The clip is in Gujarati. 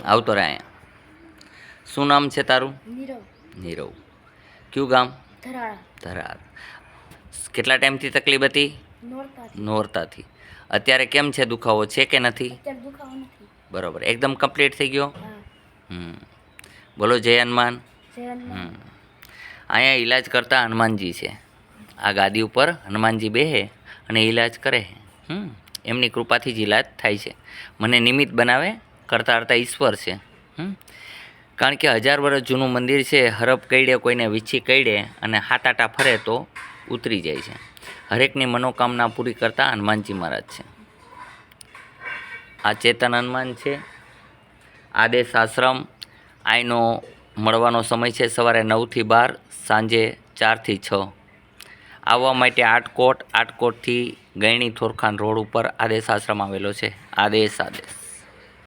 આવતો રહે અહીંયા। શું નામ છે તારું? નીરવ નીરવ। કયું ગામ? ધરાળા ધરાર। કેટલા ટાઈમથી તકલીફ હતી? નોરતાથી નોરતાથી। અત્યારે કેમ છે? દુખાવો છે કે નથી? અત્યારે દુખાવો નથી। બરાબર, એકદમ કમ્પ્લીટ થઈ ગયો? હા બોલો જય હનુમાન। જયનમાં અહીંયા ઈલાજ કરતા હનુમાનજી છે। આ ગાદી ઉપર હનુમાનજી બેહે અને ઈલાજ કરે। એમની કૃપાથી જ ઈલાજ થાય છે। મને નિમિત્ત બનાવે, કરતા કરતા ઈશ્વર છે। કારણ કે 1000 વર્ષ જૂનું મંદિર છે। હરપ કઈડે, કોઈને વીછી કઈડે અને હાટાટા ફરે તો ઉતરી જાય છે। હરેકની મનોકામના પૂરી કરતા હનુમાનજી મહારાજ છે। આ ચેતન હનુમાન છે। આદેશ આશ્રમ આઈનો મળવાનો સમય છે સવારે 9 થી 12, સાંજે 4 થી 6। આવવા માટે આટકોટથી ગયણી થોરખાન રોડ ઉપર આદેશ આશ્રમ આવેલો છે। આદેશ।